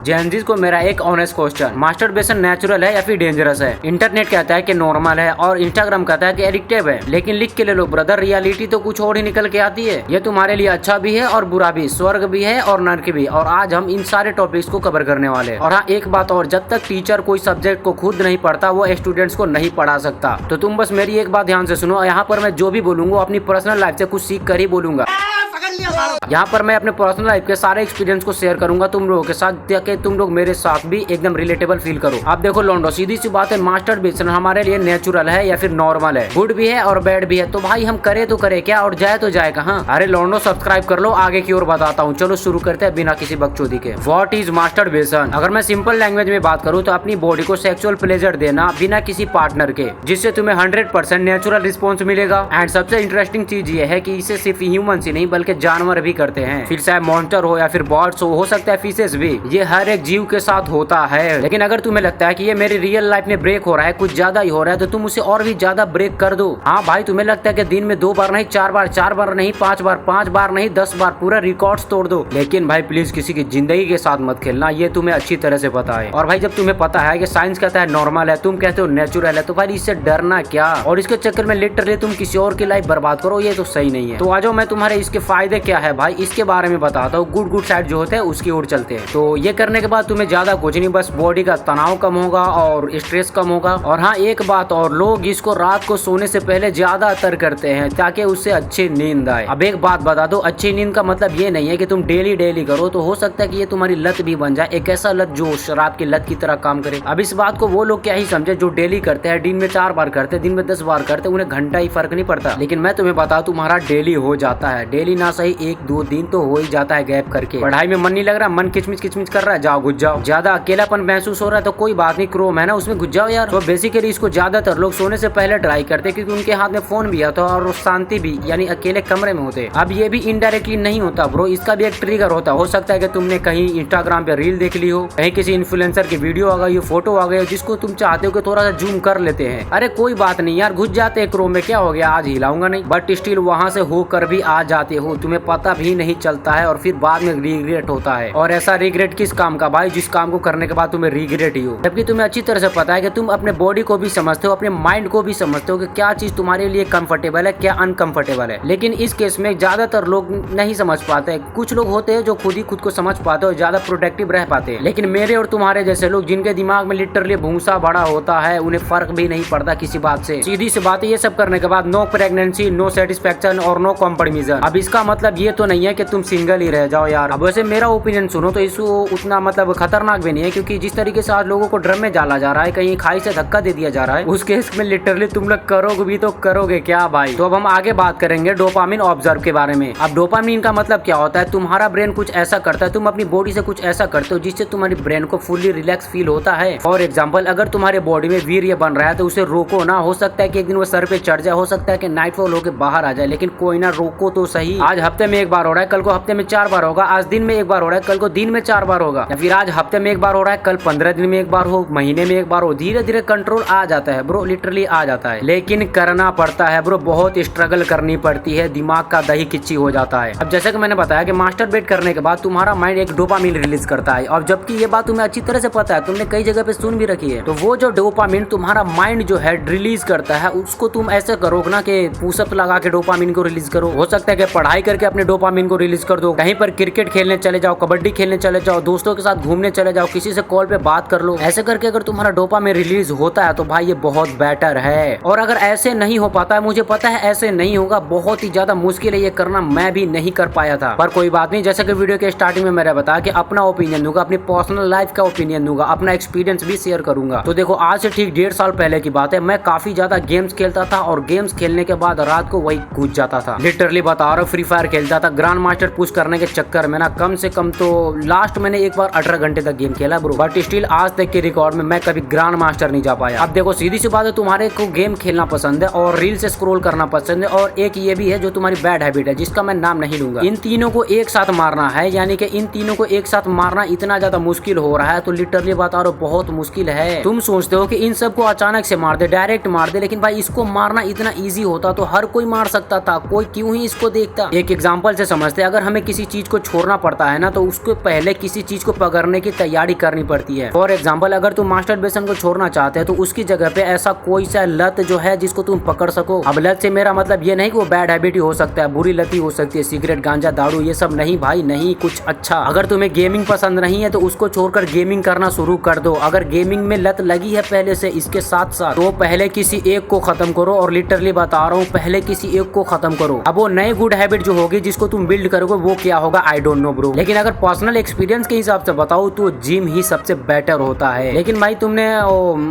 Gen Zs को मेरा एक ऑनेस्ट क्वेश्चन, मास्टरबेशन नेचुरल है या फिर डेंजरस है? इंटरनेट कहता है कि नॉर्मल है और इंस्टाग्राम कहता है कि एडिक्टिव है, लेकिन लिख के ले लो ब्रदर, रियलिटी तो कुछ और ही निकल के आती है। ये तुम्हारे लिए अच्छा भी है और बुरा भी, स्वर्ग भी है और नर्क भी। और आज हम इन सारे टॉपिक्स को कवर करने वाले हैं। और हाँ, एक बात और, जब तक टीचर कोई सब्जेक्ट को खुद नहीं पढ़ता वो स्टूडेंट्स को नहीं पढ़ा सकता। तो तुम बस मेरी एक बात ध्यान से सुनो, यहाँ पर मैं जो भी बोलूंगा अपनी पर्सनल लाइफ से कुछ सीख कर ही बोलूंगा। यहाँ पर मैं अपने पर्सनल लाइफ के सारे एक्सपीरियंस को शेयर करूंगा तुम लोगों के साथ, ताकि तुम लोग मेरे साथ भी एकदम रिलेटेबल फील करो। आप देखो लॉन्डो, सीधी सी बात है, मास्टरबेशन हमारे लिए नेचुरल है या फिर नॉर्मल है? गुड भी है और बैड भी है। तो भाई हम करे तो करे क्या और जाए तो जाए कहाँ? अरे लॉन्डो सब्सक्राइब कर लो, आगे की ओर बताता हूँ। चलो शुरू करते हैं बिना किसी बकचोदी के। What is masturbation? अगर मैं सिंपल लैंग्वेज में बात करूँ तो अपनी बॉडी को सेक्सुअल प्लेजर देना बिना किसी पार्टनर के, जिससे तुम्हें 100% नेचुरल रिस्पॉन्स मिलेगा। एंड सबसे इंटरेस्टिंग चीज ये है कि इसे सिर्फ ह्यूमन ही नहीं बल्कि जानवर भी करते हैं। फिर चाहे मॉन्स्टर हो या फिर बर्ड्स हो सकता है फिशेस भी, ये हर एक जीव के साथ होता है। लेकिन अगर तुम्हें लगता है कि ये मेरी रियल लाइफ में ब्रेक हो रहा है, कुछ ज्यादा ही हो रहा है, तो तुम उसे और भी ज्यादा ब्रेक कर दो। हाँ भाई, तुम्हें लगता है कि दिन में 2 बार नहीं 4 बार, 4 बार नहीं 5 बार, 5 बार नहीं 10 बार, पूरा रिकॉर्ड्स तोड़ दो। लेकिन भाई प्लीज किसी की जिंदगी के साथ मत खेलना, ये तुम्हें अच्छी तरह से पता है। और भाई जब तुम्हें पता है कि साइंस कहता है नॉर्मल है, तुम कहते हो नेचुरल है, तो भाई इससे डरना क्या? और इसके चक्कर में लिटरली तुम किसी और की लाइफ बर्बाद करो, ये तो सही नहीं है। तो आ जाओ, मैं तुम्हारे इसके फायदे क्या है भाई इसके बारे में बताता हूँ। गुड साइड जो होते हैं उसकी ओर चलते हैं। तो ये करने के बाद तुम्हें ज्यादा कुछ नहीं, बस बॉडी का तनाव कम होगा और स्ट्रेस कम होगा। और हाँ एक बात और, लोग इसको रात को सोने से पहले ज्यादातर करते हैं ताकि उससे अच्छी नींद आए। अब एक बात बता दो, अच्छी नींद का मतलब ये नहीं है कि तुम डेली करो, तो हो सकता है कि ये तुम्हारी लत भी बन जाए, एक ऐसा लत जो शराब की लत की तरह काम करे। अब इस बात को वो लोग क्या ही समझे जो डेली करते हैं, दिन में 4 बार करते हैं, दिन में 10 बार करते हैं, उन्हें घंटा ही फर्क नहीं पड़ता। लेकिन मैं तुम्हें बताऊं, तुम्हारा डेली हो जाता है, डेली ना सही 1-2 दिन तो हो ही जाता है गैप करके। पढ़ाई में मन नहीं लग रहा, मन किचमिच कर रहा है, जाओ घुस जाओ। ज्यादा अकेलापन महसूस हो रहा है तो कोई बात नहीं, क्रोम है ना उसमें घुस जाओ यार। तो बेसिकली इसको ज्यादातर लोग सोने से पहले ट्राई करते हैं, क्योंकि उनके हाथ में फोन भी आता है और शांति भी, यानी अकेले कमरे में होते। अब ये भी इनडायरेक्टली नहीं होता ब्रो, इसका भी एक ट्रिगर होता हो सकता है कि तुमने कहीं इंस्टाग्राम पे रील देख ली हो, कहीं किसी इन्फ्लुएंसर की वीडियो आ गई हो, फोटो आ गई हो, जिसको तुम चाहते हो कि थोड़ा सा जूम कर लेते हैं। अरे कोई बात नहीं यार, घुस जाते हैं क्रोम में, क्या हो गया, आज हिलाऊंगा नहीं। बट स्टिल वहां से होकर भी आ जाते हो, तुम्हें पता भी नहीं चलता है और फिर बाद में रिग्रेट होता है। और ऐसा रिग्रेट किस काम का भाई, जिस काम को करने के बाद तुम्हें रिग्रेट ही हो, जबकि तुम्हें अच्छी तरह से पता है कि तुम अपने बॉडी को भी समझते हो, अपने माइंड को भी समझते हो कि क्या चीज तुम्हारे लिए कंफर्टेबल है, क्या अनकंफर्टेबल है। लेकिन इस केस में ज्यादातर लोग नहीं समझ पाते। कुछ लोग होते हैं जो खुद ही खुद को समझ पाते हो, ज्यादा प्रोटेक्टिव रह पाते हैं। लेकिन मेरे और तुम्हारे जैसे लोग जिनके दिमाग में लिटरली भूसा बड़ा होता है, उन्हें फर्क भी नहीं पड़ता किसी बात से। सीधी सी बात है, ये सब करने के बाद नो प्रेगनेंसी, नो सेटिस्फेक्शन और नो कॉम्प्रोमिशन। अब इसका मतलब ये तो नहीं है कि तुम सिंगल ही रह जाओ यार। अब वैसे मेरा ओपिनियन सुनो तो इसको उतना मतलब खतरनाक भी नहीं है, क्योंकि जिस तरीके से आज लोगों को ड्रम में डाला जा रहा है, कहीं खाई से धक्का दे दिया जा रहा है, उस केस में लिटरली तुम लोग करोगे भी तो करोगे क्या भाई। तो अब हम आगे बात करेंगे डोपामिन ऑब्जर्व के बारे में। अब डोपामिन का मतलब क्या होता है, तुम्हारा ब्रेन कुछ ऐसा करता है, तुम अपनी बॉडी से कुछ ऐसा करते हो जिससे तुम्हारी ब्रेन को फुल्ली रिलैक्स फील होता है। फॉर एग्जाम्पल, अगर तुम्हारे बॉडी में वीर्य बन रहा है तो उसे रोको ना, हो सकता है कि एक दिन वो सर पे चढ़ जाए, हो सकता है कि नाइटफॉल होकर बाहर आ जाए, लेकिन कोई ना, रोको तो सही। आज हफ्ते में 1 बार हो रहा है, कल को हफ्ते में 4 बार होगा, आज दिन में 1 बार हो रहा है, कल को दिन में 4 बार होगा, या फिर आज हफ्ते में 1 बार हो रहा है, कल 15 दिन में 1 बार हो, महीने में 1 बार हो। धीरे धीरे कंट्रोल आ जाता है ब्रो, लिटरली आ जाता है, लेकिन करना पड़ता है ब्रो, बहुत स्ट्रगल करनी पड़ती है, दिमाग का दही किच्ची हो जाता है। अब जैसे कि मैंने बताया कि मास्टरबेट करने के बाद तुम्हारा माइंड एक डोपामिन रिलीज करता है, और जबकि ये बात तुम्हें अच्छी तरह से पता है, तुमने कई जगह पे सुन भी रखी है। तो वो जो डोपामिन तुम्हारा माइंड जो है रिलीज करता है, उसको तुम ऐसे करो ना कि पुशअप लगा के डोपामिन को रिलीज करो। हो सकता है कि पढ़ाई करके अपने डोपामिन को रिलीज कर दो, कहीं पर क्रिकेट खेलने चले जाओ, कबड्डी खेलने चले जाओ, दोस्तों के साथ घूमने चले जाओ, किसी से कॉल पे बात कर लो। ऐसे करके अगर तुम्हारा डोपामिन रिलीज होता है तो भाई ये बहुत बेटर है। और अगर ऐसे नहीं हो पाता है, मुझे पता है ऐसे नहीं होगा, बहुत ही ज्यादा मुश्किल है ये करना, मैं भी नहीं कर पाया था, पर कोई बात नहीं। जैसे कि वीडियो के स्टार्टिंग में मैंने बताया कि अपना ओपिनियन दूंगा, अपनी पर्सनल लाइफ का ओपिनियन दूंगा, अपना एक्सपीरियंस भी शेयर करूंगा। तो देखो, आज से ठीक 1.5 साल पहले की बात है, मैं काफी ज्यादा गेम्स खेलता था और गेम्स खेलने के बाद रात को वही घुस जाता था, लिटरली बता रहा हूँ, फ्री फायर खेलता था। ग्रैंड मास्टर पुश करने के चक्कर में ना कम से कम तो लास्ट मैंने एक बार 18 घंटे तक गेम खेला ब्रो, बट स्टिल आज तक के रिकॉर्ड में मैं कभी ग्रैंड मास्टर नहीं जा पाया। अब देखो, सीधी सी बात है, तुम्हारे को गेम खेलना पसंद है और रील से स्क्रॉल करना पसंद है, और एक ये भी है जो तुम्हारी बैड हैबिट है, जिसका मैं नाम नहीं लूंगा। इन तीनों को एक साथ मारना है, यानी कि इन तीनों को एक साथ मारना इतना ज्यादा मुश्किल हो रहा है, तो लिटरली बता रहा हूँ बहुत मुश्किल है। तुम सोचते हो कि इन सबको अचानक से मार दे, डायरेक्ट मार दे, लेकिन भाई इसको मारना इतना ईजी होता तो हर कोई मार सकता था, कोई क्यों ही इसको देखता। एक एक एग्जांपल से समझते हैं। अगर हमें किसी चीज को छोड़ना पड़ता है ना, तो उसको पहले किसी चीज को पकड़ने की तैयारी करनी पड़ती है। फॉर एग्जाम्पल, अगर तुम मास्टरबेशन को छोड़ना चाहते हो तो उसकी जगह पे ऐसा कोई सा लत जो है जिसको तुम पकड़ सको। अब लत से मेरा मतलब ये नहीं कि वो बैड हैबिट ही हो सकता है, बुरी लत ही हो सकती है, सिगरेट गांजा दारू ये सब नहीं भाई, नहीं, कुछ अच्छा। अगर तुम्हें गेमिंग पसंद नहीं है तो उसको छोड़कर गेमिंग करना शुरू कर दो। अगर गेमिंग में लत लगी है पहले से इसके साथ साथ, तो पहले किसी एक को खत्म करो। और लिटरली बता रहा हूँ, पहले किसी एक को खत्म करो। अब वो नई गुड हैबिट जो होगी जिसको तुम बिल्ड करोगे वो क्या होगा आई डोंट नो ब्रो। लेकिन अगर पर्सनल एक्सपीरियंस के हिसाब से बताओ तो जिम ही सबसे बेटर होता है। लेकिन भाई तुमने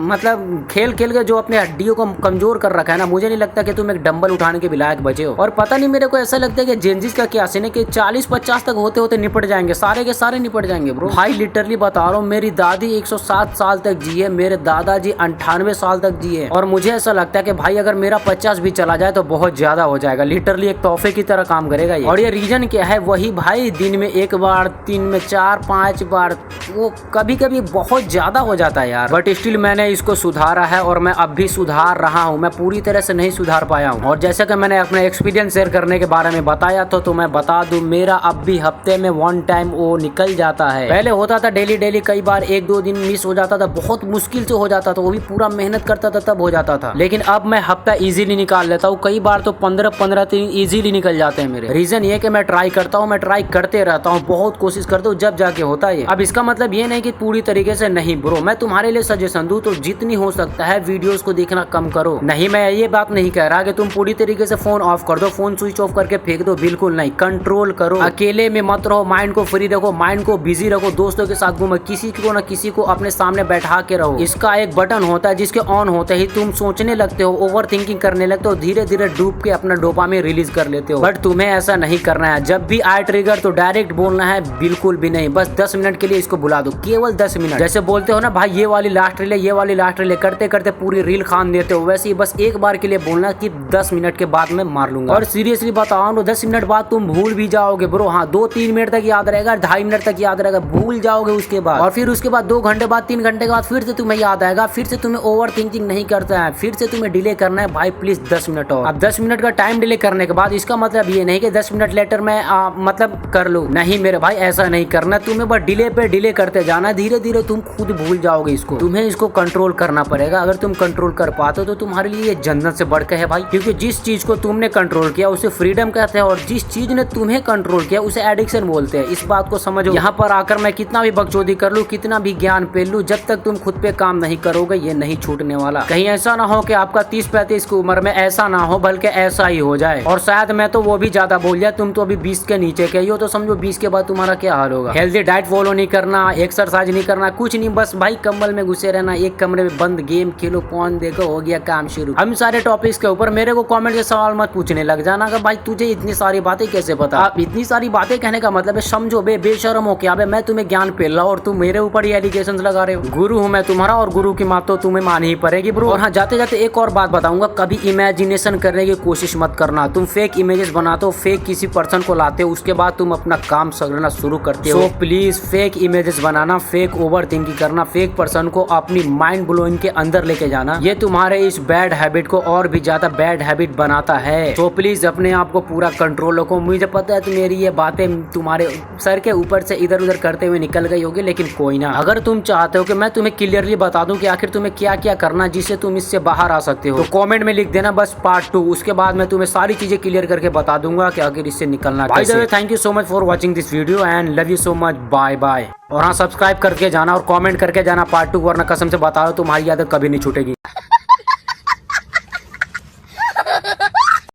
मतलब खेल खेल के जो अपने हड्डियों को कमजोर कर रखा है ना, मुझे नहीं लगता कि तुम एक डंबल उठाने के भी लायक बचे हो। और पता नहीं, मेरे को ऐसा लगता है कि जेंजिस का क्या सीन है कि 40-50 तक होते होते निपट जाएंगे, सारे के सारे निपट जाएंगे ब्रो। भाई लिटरली बता रहा हूँ, मेरी दादी 107 साल तक जी है, मेरे दादाजी 98 साल तक जी है। और मुझे ऐसा लगता है कि भाई अगर मेरा 50 भी चला जाए तो बहुत ज्यादा हो जाएगा। लिटरली एक तोहफे की तरह काम करेगा ये। और ये रीजन क्या है, वही भाई दिन में 1 बार, 3 में 4-5 बार, वो कभी कभी बहुत ज्यादा हो जाता है यार। बट स्टिल मैंने इसको सुधारा है और मैं अब भी सुधार रहा हूँ। मैं पूरी तरह से नहीं सुधार पाया हूँ। और जैसे कि मैंने अपना एक्सपीरियंस शेयर करने के बारे में बताया तो मैं बता दूं, मेरा अब भी हफ्ते में 1 टाइम वो निकल जाता है। पहले होता था डेली, कई बार 1-2 दिन मिस हो जाता था, बहुत मुश्किल से हो जाता था, वो भी पूरा मेहनत करता था तब हो जाता था। लेकिन अब मैं हफ्ता इजीली निकाल लेता हूँ, कई बार तो 15-15 दिन इजीली निकल जाते हैं मेरे। रीजन ये कि मैं ट्राई करता हूँ, मैं ट्राई करते रहता हूँ, बहुत कोशिश करता हूँ, जब जाके होता है। अब इसका मतलब ये नहीं कि पूरी तरीके से नहीं ब्रो, मैं तुम्हारे लिए सजेशन दूं तो जितनी हो सकता है वीडियोस को देखना कम करो। नहीं, मैं ये बात नहीं कह रहा कि तुम पूरी तरीके से फोन ऑफ कर दो, फोन स्विच ऑफ करके फेंक दो, बिल्कुल नहीं। कंट्रोल करो, अकेले में मत रहो, माइंड को फ्री रखो, माइंड को बिजी रखो, दोस्तों के साथ घूमो, किसी को ना किसी को अपने सामने बैठा के रहो। इसका एक बटन होता है जिसके ऑन होते ही तुम सोचने लगते हो, ओवर थिंकिंग करने लगते हो, धीरे धीरे डूब के अपना डोपामिन रिलीज कर लेते हो। बट तुम्हें ऐसा नहीं करना है। जब भी आए ट्रिगर तो डायरेक्ट बोलना है, बिल्कुल भी नहीं। बस 10 मिनट के लिए इसको बुला दो, केवल 10 मिनट। जैसे बोलते हो ना भाई ये वाली लास्ट रील है, ये वाली लास्ट रील है, करते करते पूरी रील खान देते हो, वैसे ही बस एक बार के लिए बोलना कि 10 मिनट के बाद मैं मार लूंगा। और सीरियसली बताओ तो 10 मिनट बाद तुम भूल भी जाओगे ब्रो। हाँ, 2-3 मिनट तक याद रहेगा, 2.5 मिनट तक याद रहेगा, भूल जाओगे उसके बाद। और फिर उसके बाद 2 घंटे बाद, 3 घंटे के बाद फिर से तुम्हें याद आएगा, फिर से तुम्हें ओवर थिंकिंग नहीं करता है, फिर से तुम्हें डिले करना है भाई प्लीज 10 मिनट और। अब 10 मिनट का टाइम डिले करने के बाद इसका मतलब ये नहीं कि 10 मिनट लेटर मैं मतलब कर लूँ, नहीं मेरे भाई, ऐसा नहीं करना। तुम्हें बस डिले पे डिले करते जाना, धीरे धीरे तुम खुद भूल जाओगे इसको। तुम्हें इसको कंट्रोल करना पड़ेगा। अगर तुम कंट्रोल कर पाते हो तो तुम्हारे लिए ये जन्नत से बढ़कर है भाई। क्योंकि जिस चीज को तुमने कंट्रोल किया उसे फ्रीडम कहते हैं, और जिस चीज ने तुम्हें कंट्रोल किया उसे एडिक्शन बोलते हैं। इस बात को समझो। यहाँ पर आकर मैं कितना भी बकचोदी कर लूँ, कितना भी ज्ञान पेल लूँ, जब तक तुम खुद पे काम नहीं करोगे ये नहीं छूटने वाला। कहीं ऐसा ना हो कि आपका 30-35 की उम्र में ऐसा ना हो, बल्कि ऐसा ही हो जाए। और शायद मैं तो वो भी ज्यादा बोल जाए, तुम तो अभी 20 के नीचे के ही हो, तो समझो 20 के बाद तुम्हारा क्या हाल होगा। हेल्दी डाइट फॉलो नहीं करना, एक्सरसाइज नहीं करना, कुछ नहीं, बस भाई कंबल में घुसे रहना, एक कमरे में बंद, गेम खेलो, फोन देखो, हो गया काम शुरू। हम सारे टॉपिक्स के ऊपर मेरे को कमेंट के सवाल मत पूछने लग जाना कि भाई तुझे इतनी सारी बातें कैसे पता। आप इतनी सारी बातें कहने का मतलब है समझो बेशरम हो क्या बे, मैं तुम्हें ज्ञान पेल रहा हूं और तुम मेरे ऊपर ही एलिगेशन लगा रहे हो। गुरु हूं मैं तुम्हारा, और गुरु की बात तो तुम्हें माननी ही पड़ेगी ब्रो। और हाँ, जाते जाते एक और बात बताऊंगा, कभी इमेजिनेशन करने की कोशिश मत करना। तुम फेक इमेजेस बनाते हो, फेक किसी पर्सन को लाते हो, उसके बाद तुम अपना काम करना शुरू करते हो। Please fake images banana, fake over thinking करना, फेक पर्सन को अपनी माइंड ब्लोइंग के अंदर लेके जाना, ये तुम्हारे इस बैड हैबिट को और भी ज्यादा बैड हैबिट बनाता है। तो प्लीज अपने आप को पूरा कंट्रोल रखो। मुझे पता है मेरी ये बातें तुम्हारे सर के ऊपर से इधर उधर करते हुए निकल गई होगी, लेकिन कोई ना। अगर तुम चाहते हो कि मैं तुम्हें क्लियरली बता दूं कि आखिर तुम्हें क्या क्या करना जिससे तुम इससे बाहर आ सकते हो, तो कमेंट में लिख देना बस पार्ट 2। उसके बाद मैं तुम्हें सारी चीजें क्लियर करके बता दूंगा कि आखिर इससे निकलना कैसे। Thank you so much for watching this video and love you so much, bye bye. और हाँ, सब्सक्राइब करके जाना और कमेंट करके जाना पार्ट 2, वरना कसम से बता रहा हूं तुम्हारी आदत कभी नहीं छूटेगी।